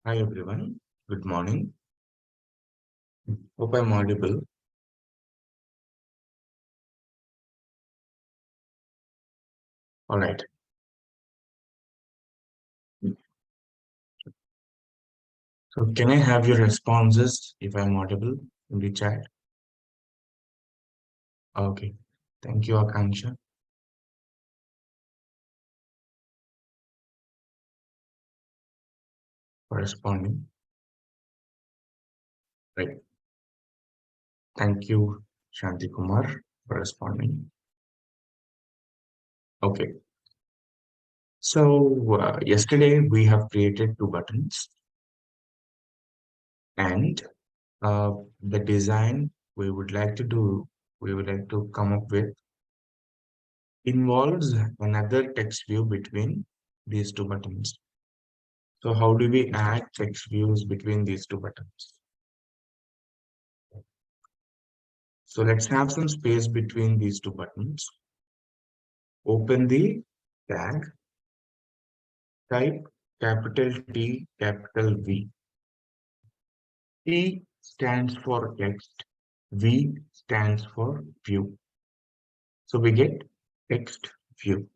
Hi everyone, good morning. Hope I'm audible. All right. So can I have your responses if I'm audible in the chat? Okay. Thank you, Akanksha, for responding. Right. Thank you, Shanti Kumar, for responding. Okay. So yesterday we have created two buttons, and uh, the design we would like to come up with involves another text view between these two buttons. So how do we add text views between these two buttons? So let's have some space between these two buttons. Open the tag, type capital T, capital V. T stands for text, V stands for view. So we get text view.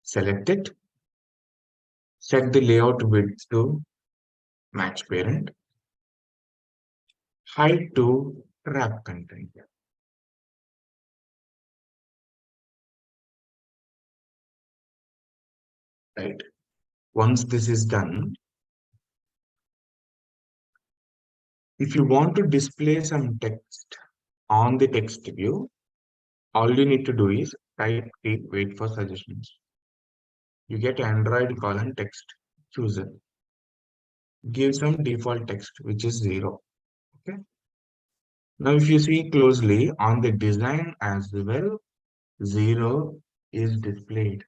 Select it, set the layout width to match parent, height to wrap content. Right. Once this is done, if you want to display some text on the text view, all you need to do is type T, wait for suggestions. You get Android colon text, choose it. Give some default text, which is 0. Okay. Now, if you see closely on the design as well, 0 is displayed.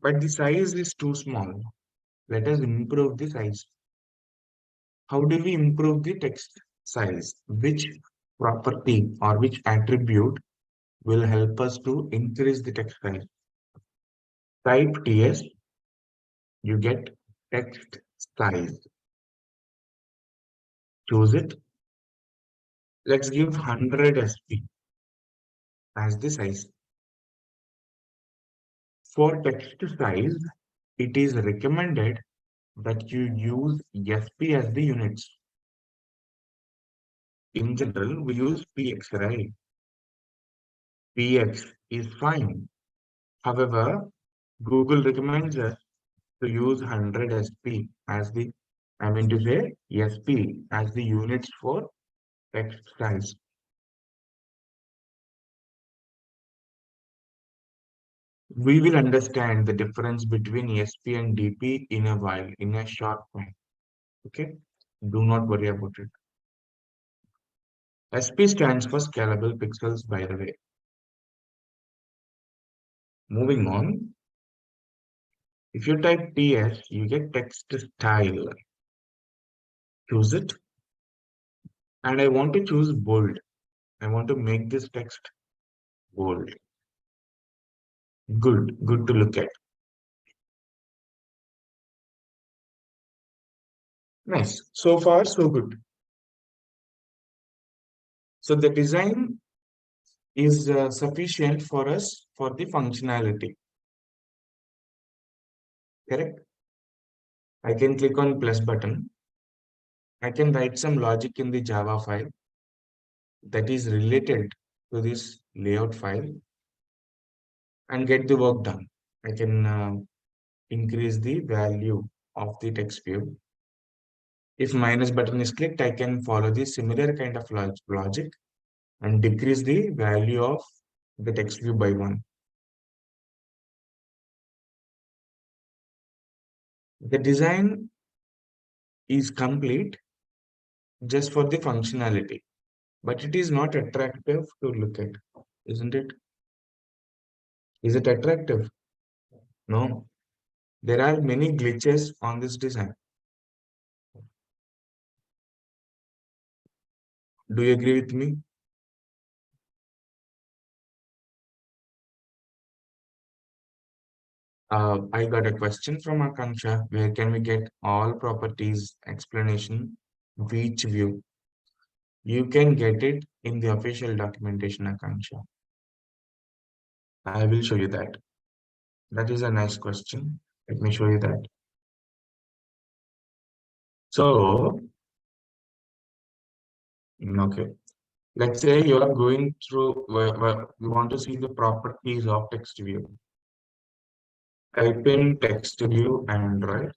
But the size is too small. Let us improve the size. How do we improve the text size? Which property or which attribute will help us to increase the text size? Type TS, you get text size. Choose it. Let's give 100 SP as the size. For text size, it is recommended that you use SP as the units. In general, we use PX, right? PX is fine. However, Google recommends us to use 100 SP as the, I mean to say SP as the units for text size. We will understand the difference between SP and DP in a while, in a short time. Okay? Do not worry about it. SP stands for scalable pixels, by the way. Moving on, if you type TS, you get text style. Choose it. And I want to choose bold. I want to make this text bold. Good to look at. Nice. So far, so good. So the design is sufficient for us for the functionality. Correct? I can click on plus button. I can write some logic in the Java file that is related to this layout file and get the work done. I can increase the value of the text view. If minus button is clicked, I can follow the similar kind of logic and decrease the value of the text view by 1. The design is complete just for the functionality, but it is not attractive to look at, isn't it? Is it attractive? No. There are many glitches on this design. Do you agree with me? I got a question from Akanksha. Where can we get all properties explanation of each view? You can get it in the official documentation, Akanksha. I will show you that. That is a nice question. Let me show you that. So, okay. Let's say you are going through, you want to see the properties of text view. Type in text view Android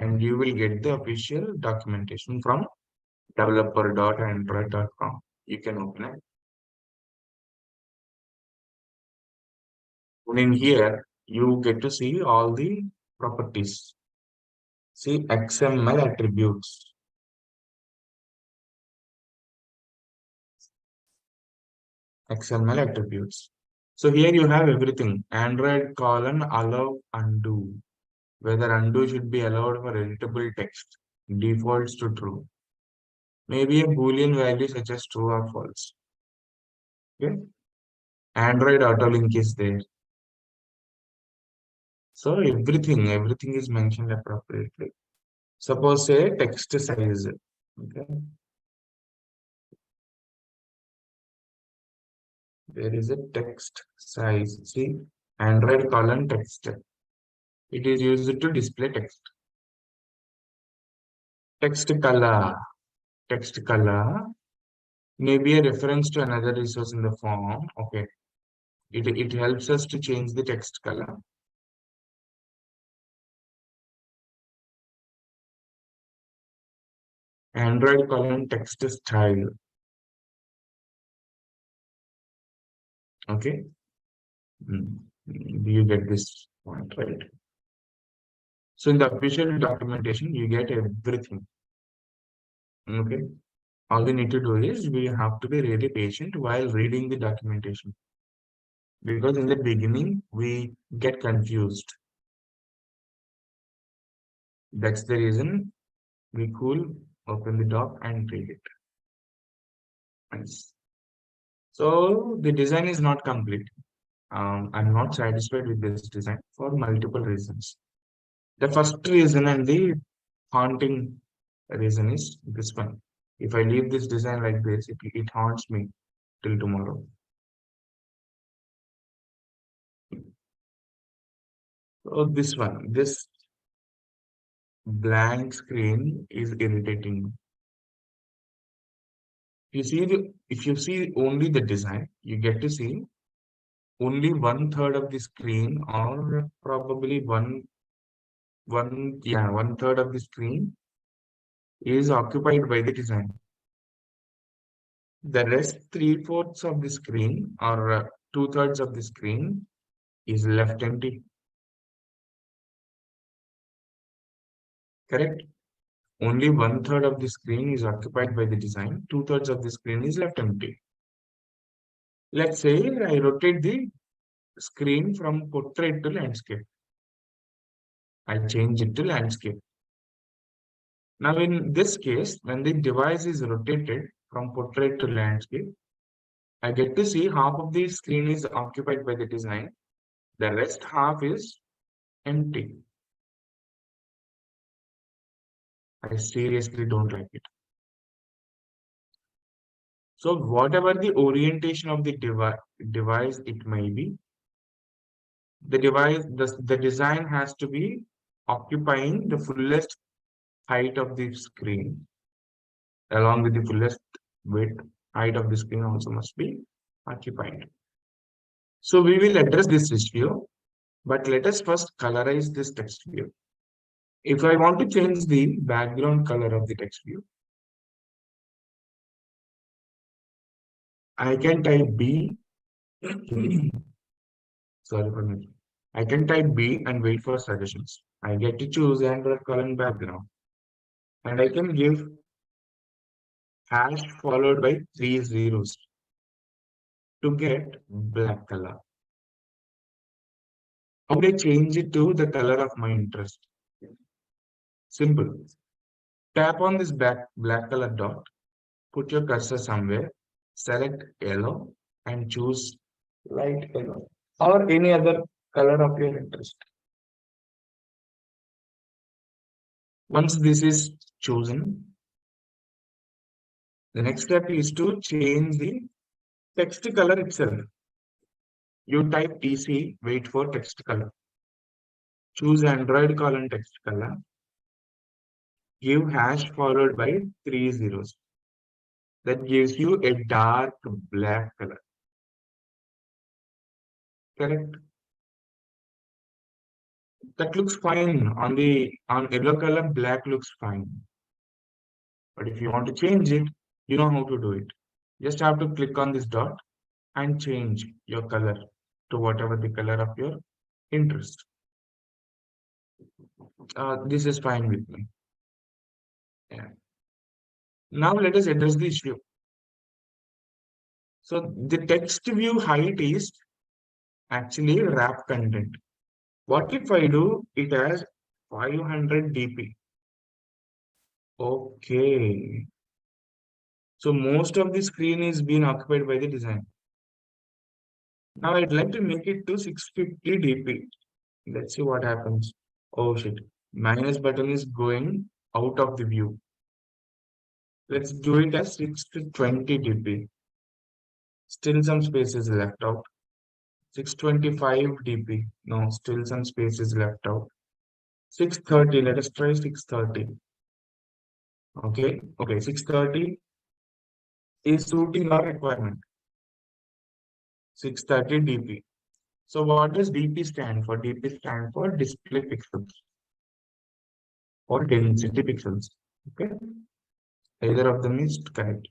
and you will get the official documentation from developer.android.com. You can open it. And in here, you get to see all the properties. See XML attributes. XML attributes. So here you have everything. Android colon allow undo. Whether undo should be allowed for editable text. Defaults to true. Maybe a Boolean value such as true or false. Okay. Android autolink is there. So everything is mentioned appropriately. Suppose say text size. Okay. There is a text size. See, Android colon text. It is used to display text. Text color. Text color may be a reference to another resource in the form. Okay. It helps us to change the text color. Android colon text style. Okay. Do you get this point, right? So in the official documentation, you get everything. Okay. All we need to do is we have to be really patient while reading the documentation. Because in the beginning, we get confused. That's the reason we cool, open the doc and read it. Nice. So the design is not complete. I'm not satisfied with this design for multiple reasons. The first reason and the haunting reason is this one. If I leave this design like this, it haunts me till tomorrow. So this one, this blank screen is irritating. If you see only the design, you get to see only one third of the screen, or probably one third of the screen is occupied by the design. The rest three-fourths of the screen or two-thirds of the screen is left empty. Correct? Only one third of the screen is occupied by the design, two-thirds of the screen is left empty. Let's say I rotate the screen from portrait to landscape. I change it to landscape. Now, in this case, when the device is rotated from portrait to landscape, I get to see half of the screen is occupied by the design. The rest half is empty. I seriously don't like it. So whatever the orientation of the device it may be, the design has to be occupying the fullest height of the screen, along with the fullest width, height of the screen also must be occupied. So we will address this issue, but let us first colorize this text view. If I want to change the background color of the text view, I can type B. Sorry for me. I can type B and wait for suggestions. I get to choose Android color background. And I can give hash followed by 3 zeros to get black color. How do I change it to the color of my interest? Simple. Tap on this black color dot, put your cursor somewhere, select yellow and choose light yellow or any other color of your interest. Once this is chosen, the next step is to change the text color itself. You type TC, wait for text color. Choose Android colon text color. Give hash followed by 3 zeros. That gives you a dark black color. Correct? That looks fine. On yellow color, black looks fine. But if you want to change it, you know how to do it. Just have to click on this dot and change your color to whatever the color of your interest. This is fine with me. Yeah. Now let us address the issue. So the text view height is actually wrap content. What if I do it as 500 dp? Okay. So most of the screen is being occupied by the design. Now I'd like to make it to 650 dp. Let's see what happens. Oh shit. Minus button is going out of the view. Let's do it as 620 dp. Still some space is left out. 625 dp. No, still some space is left out. 630. Let us try 630. Okay, 630 is suiting our requirement. 630 dp. So what does dp stand for? dp stand for display pixels or density pixels. Okay, either of them is correct.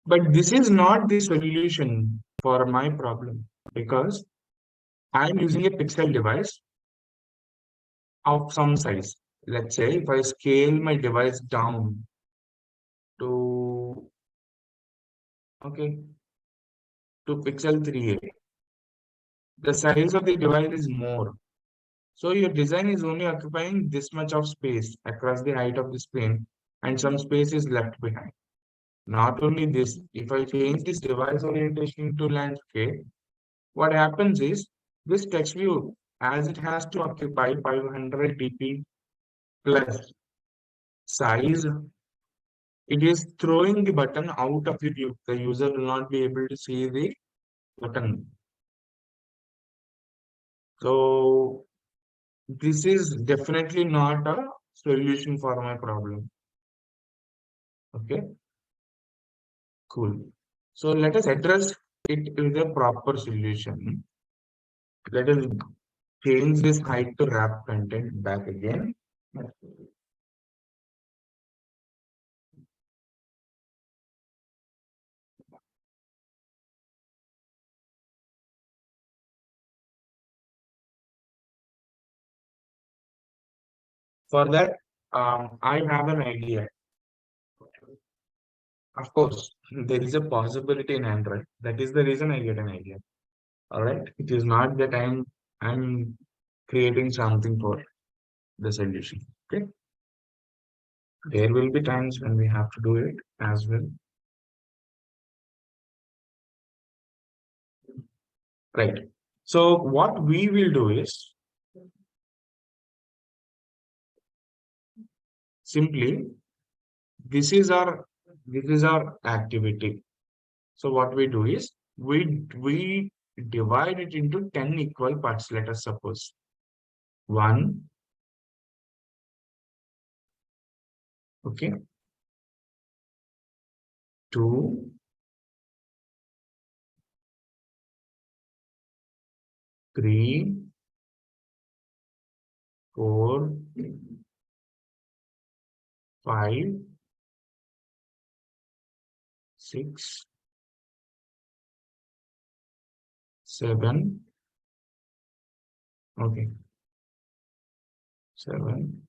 But this is not the solution for my problem because I'm using a pixel device of some size. Let's say if I scale my device down to okay to pixel 3a, the size of the device is more. So your design is only occupying this much of space across the height of the screen, and some space is left behind. Not only this, if I change this device orientation to landscape, what happens is this text view, as it has to occupy 500 dp plus size, it is throwing the button out of the view. The user will not be able to see the button. So this is definitely not a solution for my problem. Okay, cool. So let us address it with a proper solution. Let us change this height to wrap content back again. For that, I have an idea. Of course, there is a possibility in Android. That is the reason I get an idea. All right. It is not that I'm creating something for the solution. Okay. There will be times when we have to do it as well. Right. So what we will do is simply this is our activity. So what we do is we divide it into 10 equal parts. Let us suppose 1, okay, 2, 3, 4, 5, 6, 7, okay, 7.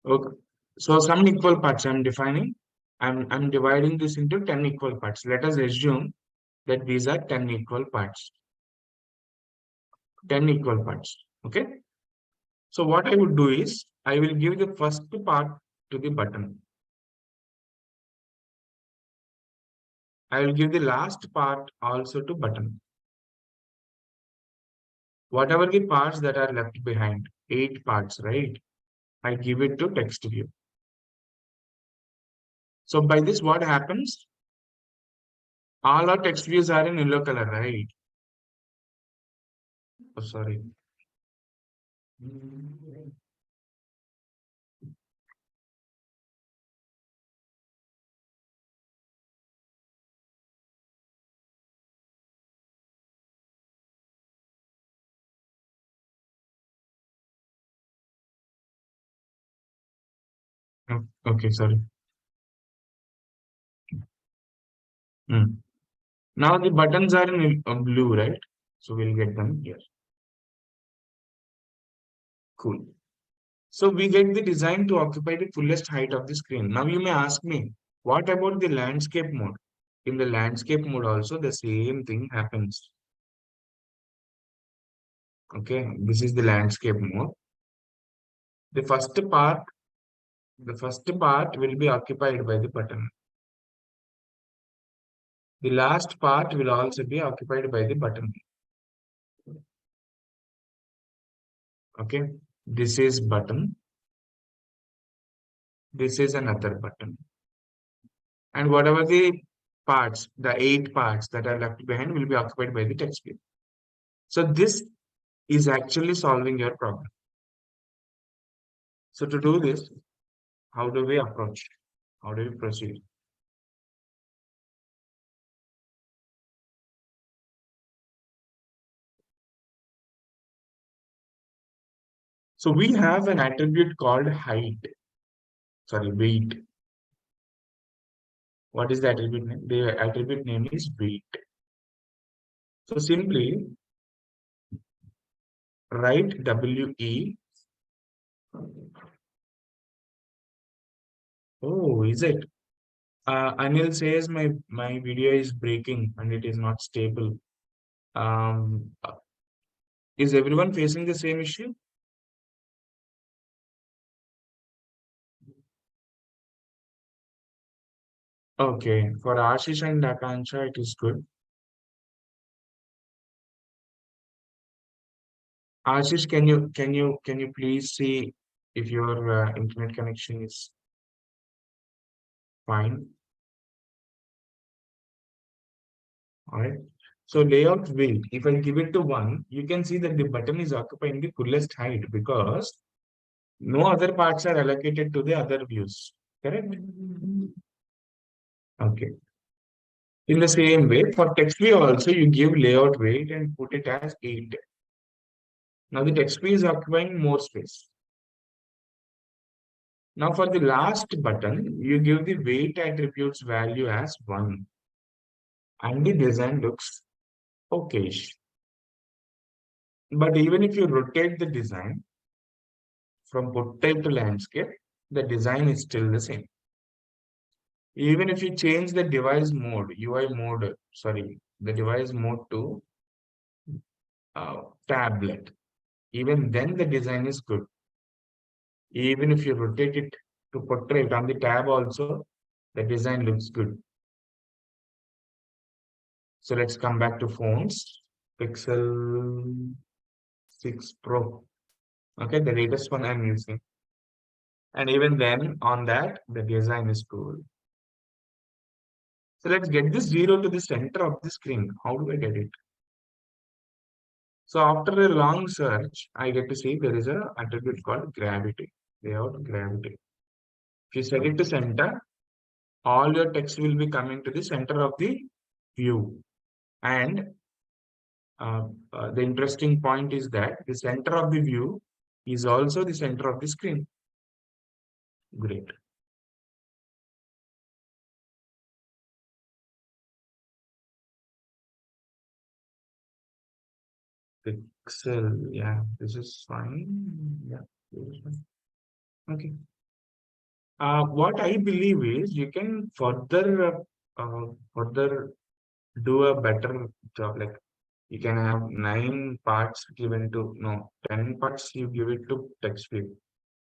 Okay. So some equal parts I'm defining. I'm dividing this into 10 equal parts. Let us assume that these are 10 equal parts. 10 equal parts. Okay. So what I would do is I will give the first part to the button. I will give the last part also to button. Whatever the parts that are left behind, 8 parts, right? I give it to text view. So by this, what happens? All our text views are in yellow color, right? Oh, sorry. Okay, sorry. Hmm. Now the buttons are in blue, right? So we'll get them here. Cool. So we get the design to occupy the fullest height of the screen. Now you may ask me, what about the landscape mode? In the landscape mode also the same thing happens. Okay, this is the landscape mode. The first part, the first part will be occupied by the button. The last part will also be occupied by the button. Okay, this is button. This is another button. And whatever the parts, the 8 parts that are left behind will be occupied by the text field. So this is actually solving your problem. So to do this, how do we approach? How do we proceed? So we have an attribute called height, sorry, weight. What is the attribute name? The attribute name is weight. So simply write WE. Oh, is it? Anil says my video is breaking and it is not stable. Um, is everyone facing the same issue? Okay, for Ashish and Akansha, it is good. Ashish, can you please see if your internet connection is fine? All right. So layout width, if I give it to 1, you can see that the button is occupying the fullest height because no other parts are allocated to the other views. Correct? Okay. In the same way, for text view also, you give layout weight and put it as 8. Now the text view is occupying more space. Now for the last button, you give the weight attributes value as 1. And the design looks okay. But even if you rotate the design from portrait to landscape, the design is still the same. Even if you change the device mode, UI mode, sorry, the device mode to tablet, even then the design is good. Even if you rotate it to portrait on the tab also, the design looks good. So let's come back to phones. Pixel 6 Pro. Okay, the latest one I'm using. And even then, on that, the design is cool. So let's get this 0 to the center of the screen. How do I get it? So after a long search, I get to see there is a attribute called gravity. Layout gravity. If you set it to center, all your text will be coming to the center of the view. And the interesting point is that the center of the view is also the center of the screen. Great. Pixel, yeah, this is fine. Yeah, this is fine. Okay. What I believe is you can further do a better job. Like you can have 9 parts given to no 10 parts you give it to text view.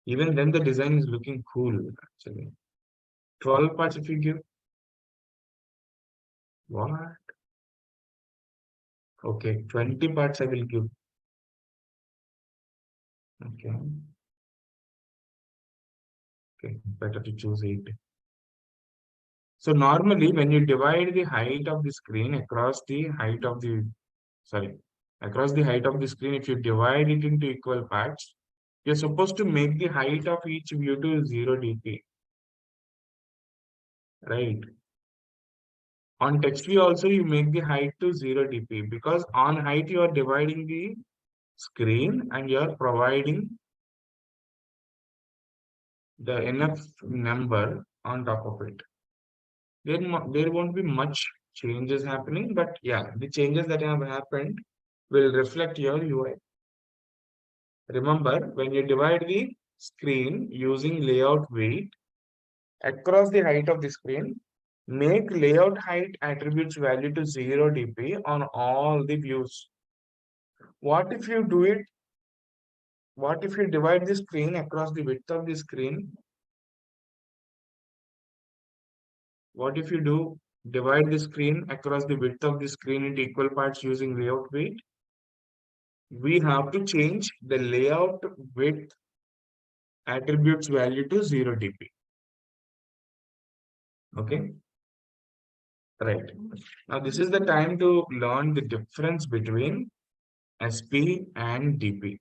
Even then the design is looking cool actually. 12 parts if you give what? Okay, 20 parts I will give. Okay. Okay, better to choose 8. So normally when you divide the height of the screen across the height of the, sorry, across the height of the screen, if you divide it into equal parts, you're supposed to make the height of each view to 0 dp, right? On text view also you make the height to 0 dp because on height you are dividing the screen and you are providing the enough number on top of it. There won't be much changes happening, but yeah, the changes that have happened will reflect your UI. Remember, when you divide the screen using layout weight across the height of the screen, make layout height attributes value to 0 dp on all the views. What if you do it? What if you divide the screen across the width of the screen? What if you do divide the screen across the width of the screen into equal parts using layout weight? We have to change the layout width attributes value to 0 dp. Okay, right. Now this is the time to learn the difference between SP and DP.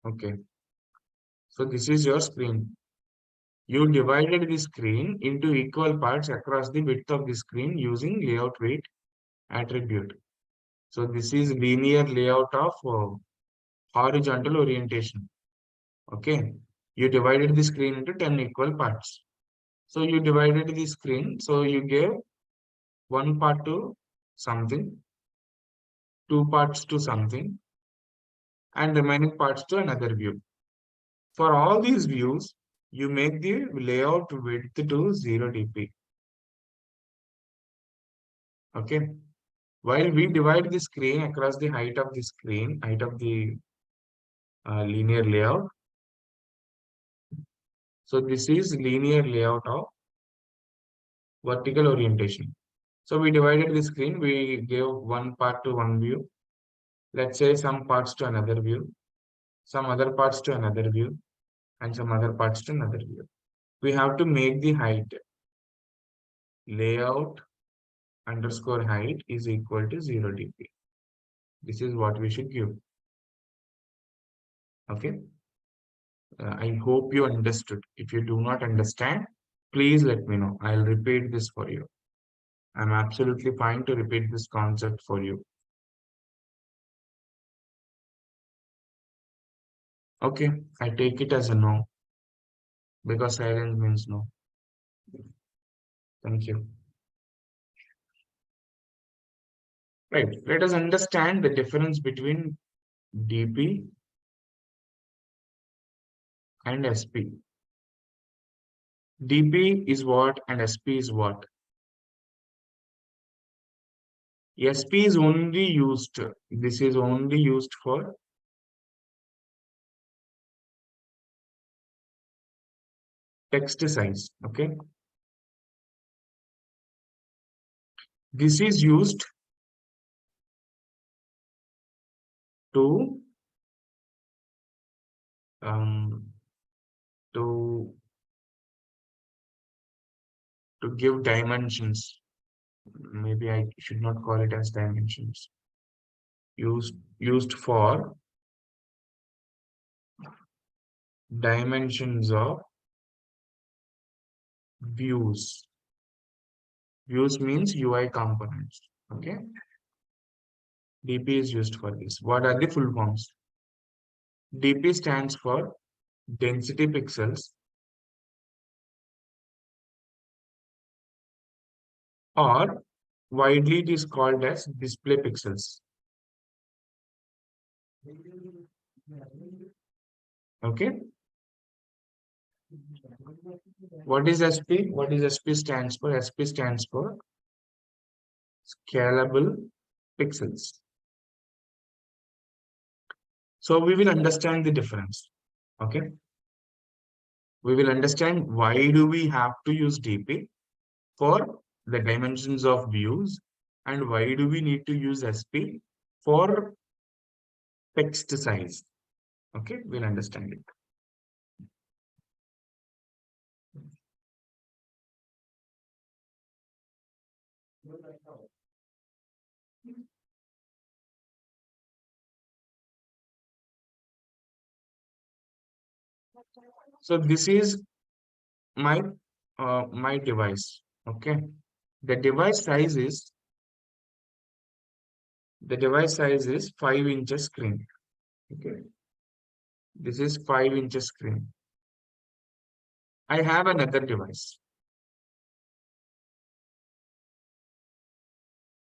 Okay, so this is your screen. You divided the screen into equal parts across the width of the screen using layout weight attribute. So this is linear layout of horizontal orientation. Okay, you divided the screen into 10 equal parts. So you divided the screen. So you gave one part to something, two parts to something, and remaining parts to another view. For all these views, you make the layout width to 0 dp. Okay. While we divide the screen across the height of the screen, height of the linear layout. So this is linear layout of vertical orientation. So we divided the screen, we gave one part to one view, let's say some parts to another view, some other parts to another view, and some other parts to another view. We have to make the height layout underscore height is equal to 0 dp. This is what we should give. Okay. I hope you understood. If you do not understand, please let me know. I'll repeat this for you. I'm absolutely fine to repeat this concept for you. Okay, I take it as a no because silence means no. Thank you. Right, let us understand the difference between DP and SP. DP is what and SP is what? SP is only used, this is only used for text size. Okay, this is used to um, to give dimensions. Maybe I should not call it as dimensions. Used for dimensions of views. Views means UI components. Okay. DP is used for this. What are the full forms? DP stands for density pixels, or widely it is called as display pixels. Okay. What is SP? What is SP stands for? SP stands for scalable pixels. So we will understand the difference. Okay. We will understand why do we have to use DP for the dimensions of views, and why do we need to use SP for text size. Okay, we'll understand it. So this is my my device. Okay, the device size is the device size is 5 inches screen. Okay, this is 5 inches screen. I have another device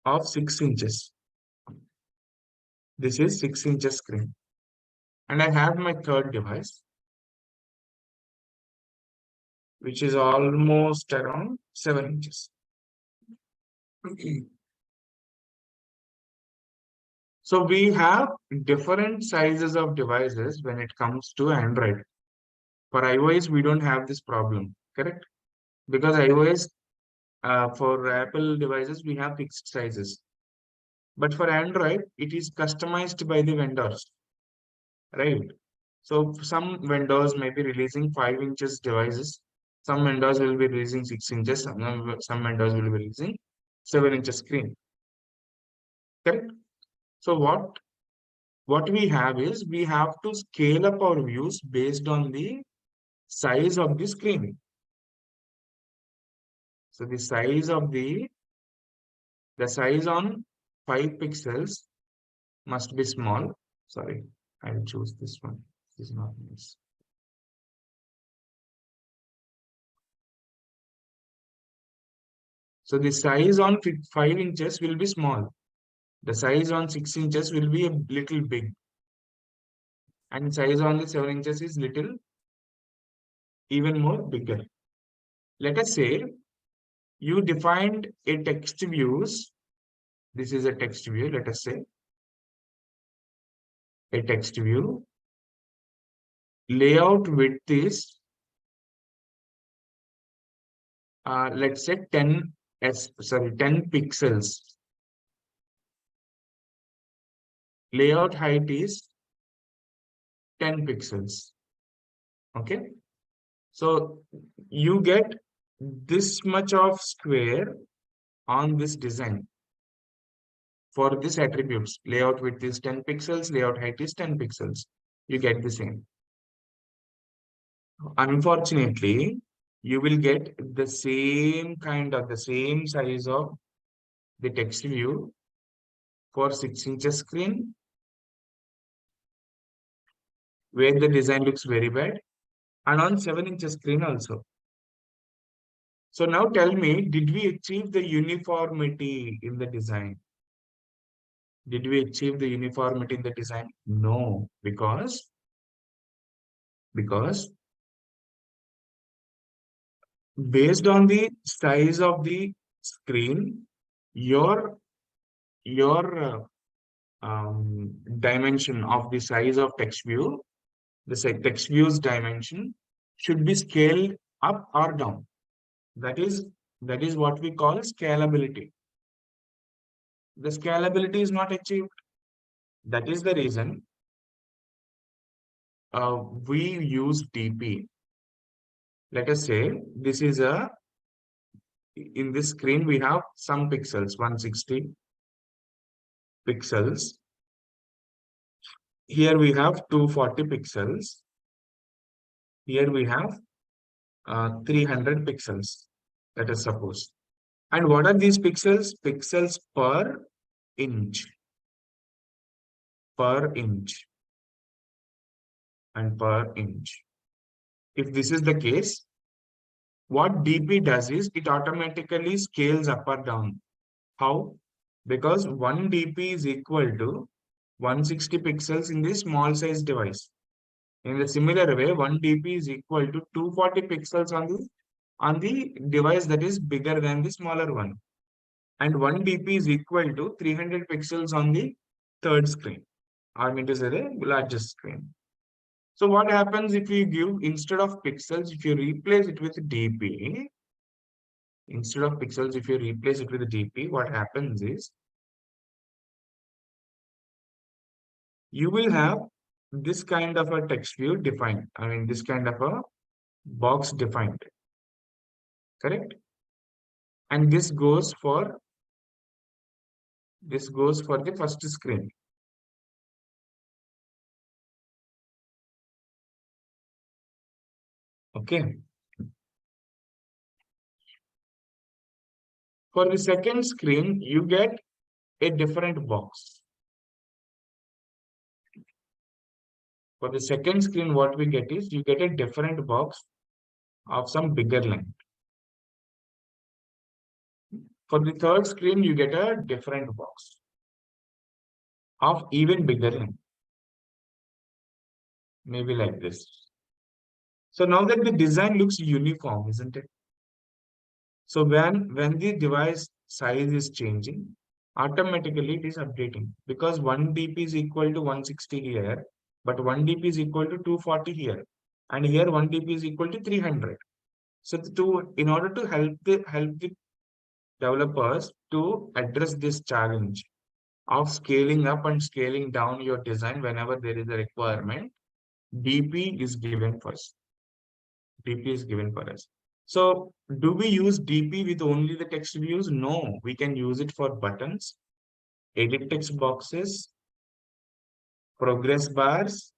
of 6 inches. This is 6 inches screen, and I have my third device, which is almost around 7 inches. Okay. So we have different sizes of devices when it comes to Android. For iOS, we don't have this problem, correct? Because iOS, for Apple devices, we have fixed sizes. But for Android, it is customized by the vendors, right? So some vendors may be releasing 5 inches devices. Some vendors will be releasing 6 inches. Some vendors will be releasing 7 inches screen, correct? So what we have is we have to scale up our views based on the size of the screen. So the size on 5 pixels must be small. Sorry, I'll choose this one. This is not nice. So the size on 5 inches will be small. The size on 6 inches will be a little big. And size on the 7 inches is little even more bigger. Let us say you defined a text views. This is a text view. Let us say a text view. Layout width is let's say 10 pixels. Layout height is 10 pixels. Okay. So you get this much of square on this design for this attributes. Layout width is 10 pixels, layout height is 10 pixels. You get the same. Unfortunately, you will get the same the same size of the text view for 6 inches screen, where the design looks very bad, and on 7 inches screen also. So now tell me, did we achieve the uniformity in the design? Did we achieve the uniformity in the design? No, because based on the size of the screen, your your dimension of the size of text view, text view's dimension should be scaled up or down. That is what we call scalability. The scalability is not achieved. That is the reason we use DP. Let us say this is in this screen we have some pixels, 160 pixels. Here we have 240 pixels. Here we have 300 pixels, let us suppose. And what are these pixels? Pixels inch, per inch, and per inch. If this is the case, what DP does is it automatically scales up or down. How? Because 1 DP is equal to 160 pixels in the small size device. In a similar way, 1 DP is equal to 240 pixels on the device that is bigger than the smaller one. And 1 DP is equal to 300 pixels on the third screen. I mean to say the largest screen. So what happens if you give, instead of pixels, if you replace it with dp, what happens is you will have this kind of a text view defined. I mean, this kind of a box defined, correct? And this goes for the first screen. Okay. For the second screen, you get a different box. For the second screen, what we get is you get a different box of some bigger length. For the third screen, you get a different box of even bigger length, maybe like this. So now that the design looks uniform, isn't it? So when the device size is changing, automatically it is updating because 1 dp is equal to 160 here, but 1 dp is equal to 240 here, and here 1 dp is equal to 300. So in order to help the developers to address this challenge of scaling up and scaling down your design whenever there is a requirement, DP is given first. DP is given for us. So do we use DP with only the text views? No, we can use it for buttons, edit text boxes, progress bars,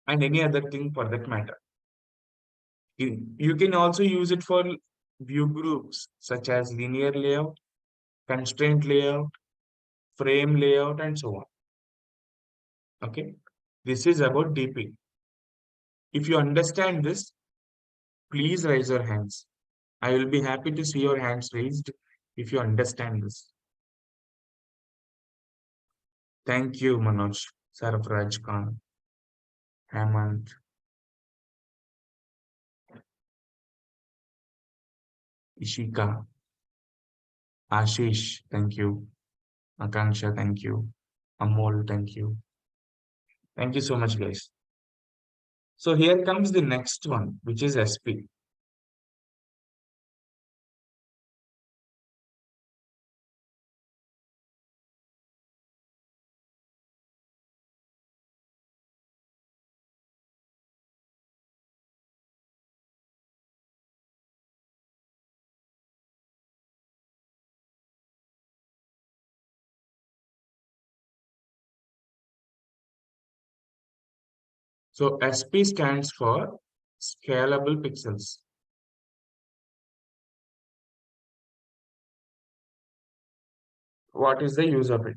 and any other thing for that matter. You can also use it for view groups such as linear layout, constraint layout, frame layout, and so on. Okay, this is about DP. If you understand this, please raise your hands. I will be happy to see your hands raised if you understand this. Thank you, Manoj, Sarfraj Khan, Hemant, Ishika, Ashish, thank you. Akanksha, thank you. Amol, thank you. Thank you so much, guys. So here comes the next one, which is SP. So SP stands for scalable pixels. What is the use of it?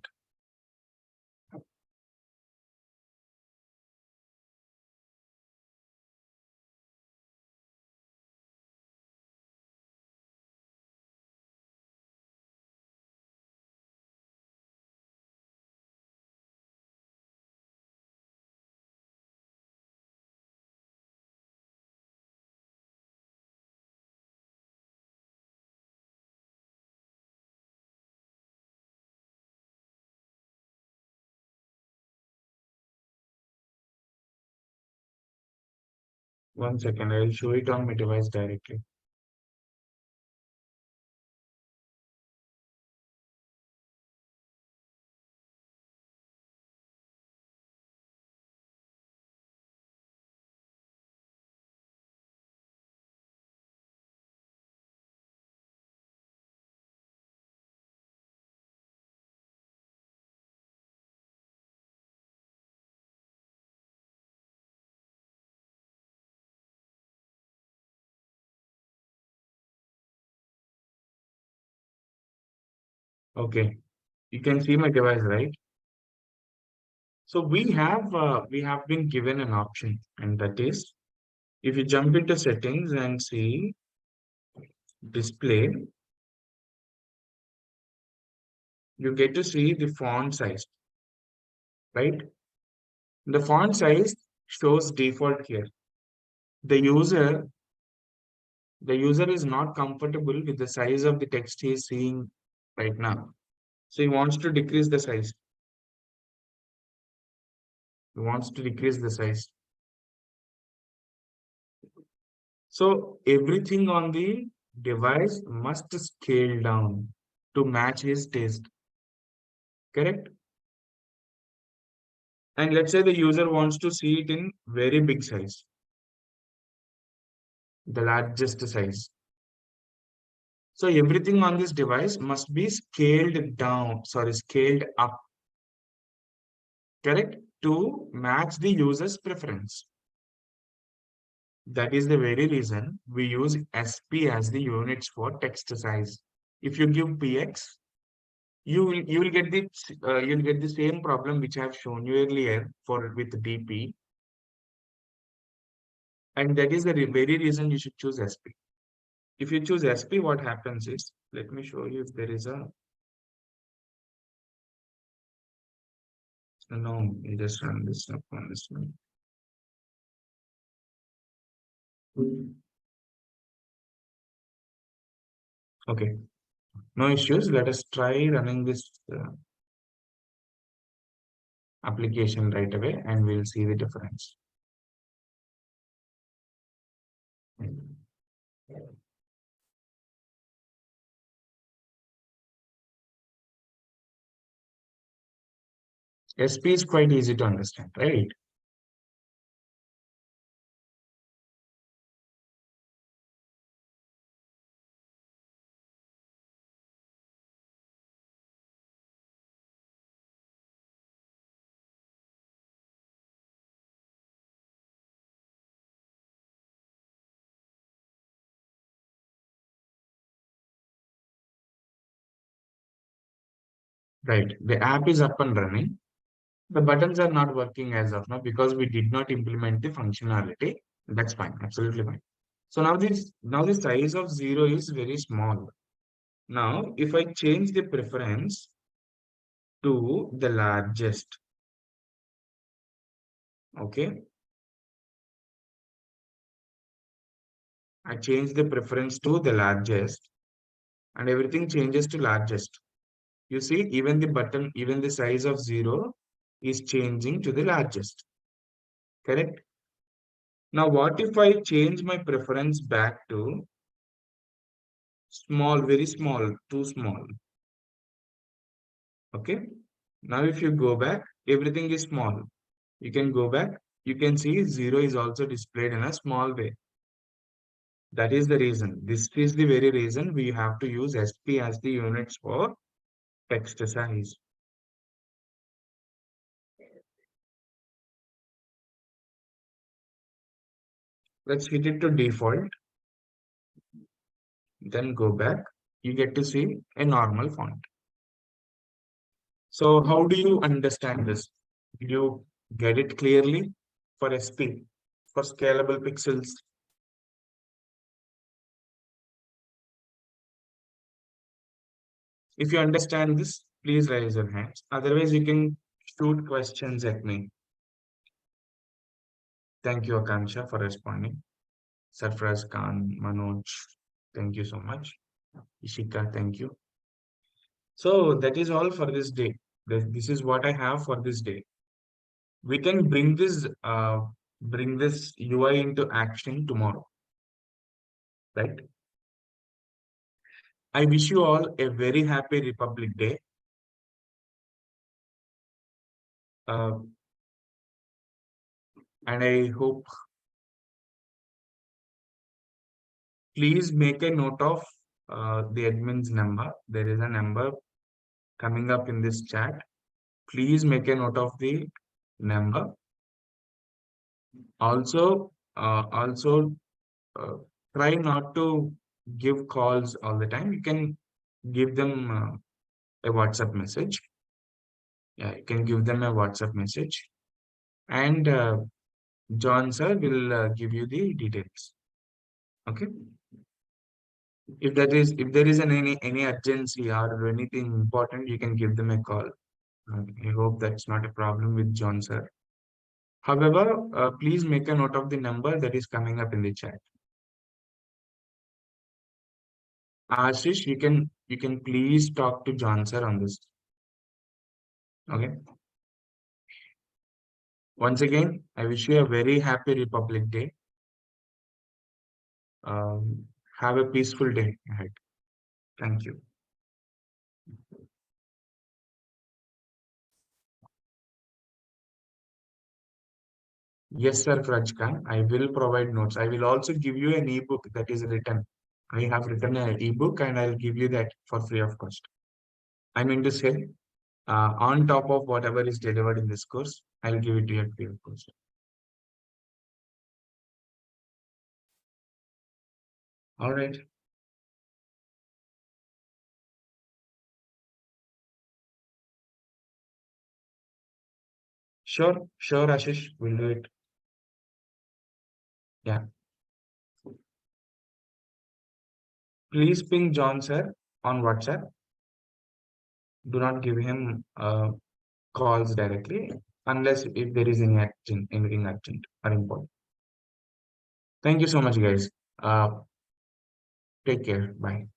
One second, I will show it on my device directly. Okay, you can see my device, right? So we have been given an option, and that is if you jump into settings and see display, you get to see the font size, right? The font size shows default here. The user the user is not comfortable with the size of the text he is seeing right now. So he wants to decrease the size. It wants to decrease the size. So everything on the device must scale down to match his taste, correct? And let's say the user wants to see it in very big size, the largest size. So everything on this device must be scaled down, sorry, scaled up, correct? To match the user's preference. That is the very reason we use SP as the units for text size. If you give PX, you will get the you'll get the same problem which I have shown you earlier for with DP, and that is the very reason you should choose SP. If you choose SP, what happens is, let me show you if there is a no, you just run this up on this one. Okay, no issues. Let us try running this application right away, and we'll see the difference. SP is quite easy to understand, right? Right. The app is up and running. The buttons are not working as of now because we did not implement the functionality. That's fine, absolutely fine. So now the size of 0 is very small. Now, if I change the preference to the largest, okay, I change the preference to the largest and everything changes to largest. You see, even the button, even the size of 0 is changing to the largest, correct? Now, what if I change my preference back to small, very small, too small? Okay. Now, if you go back, everything is small. You can go back. You can see 0 is also displayed in a small way. That is the reason. This is the very reason we have to use SP as the units for text size. Let's hit it to default. Then go back. You get to see a normal font. So how do you understand this? Did you get it clearly for SP, for scalable pixels? If you understand this, please raise your hands. Otherwise, you can shoot questions at me. Thank you, Akansha, for responding. Sarfraz Khan, Manoj, thank you so much. Ishika, thank you. So that is all for this day. This is what I have for this day. We can bring this UI into action tomorrow, right? I wish you all a very happy Republic Day. Uh, and I hope please make a note of the admin's number. There is a number coming up in this chat. Please make a note of the number. Also, uh, try not to give calls all the time. You can give them a WhatsApp message. Yeah, you can give them a WhatsApp message, and John sir will give you the details. Okay. If there is any urgency or anything important, you can give them a call. I hope that's not a problem with John sir. However, please make a note of the number that is coming up in the chat. Ashish, you can please talk to John sir on this. Okay. Once again, I wish you a very happy Republic Day. Um, have a peaceful day ahead. Thank you. Yes, sir, Krachka. I will provide notes. I will also give you an ebook that is written. I have written an ebook and I'll give you that for free of cost. I mean to say, on top of whatever is delivered in this course, I'll give it to you at free of cost. All right. Sure, sure, Ashish. We'll do it. Yeah. Please ping John, sir, on WhatsApp. Do not give him calls directly unless if there is anything urgent or important. Thank you so much, guys. Take care. Bye.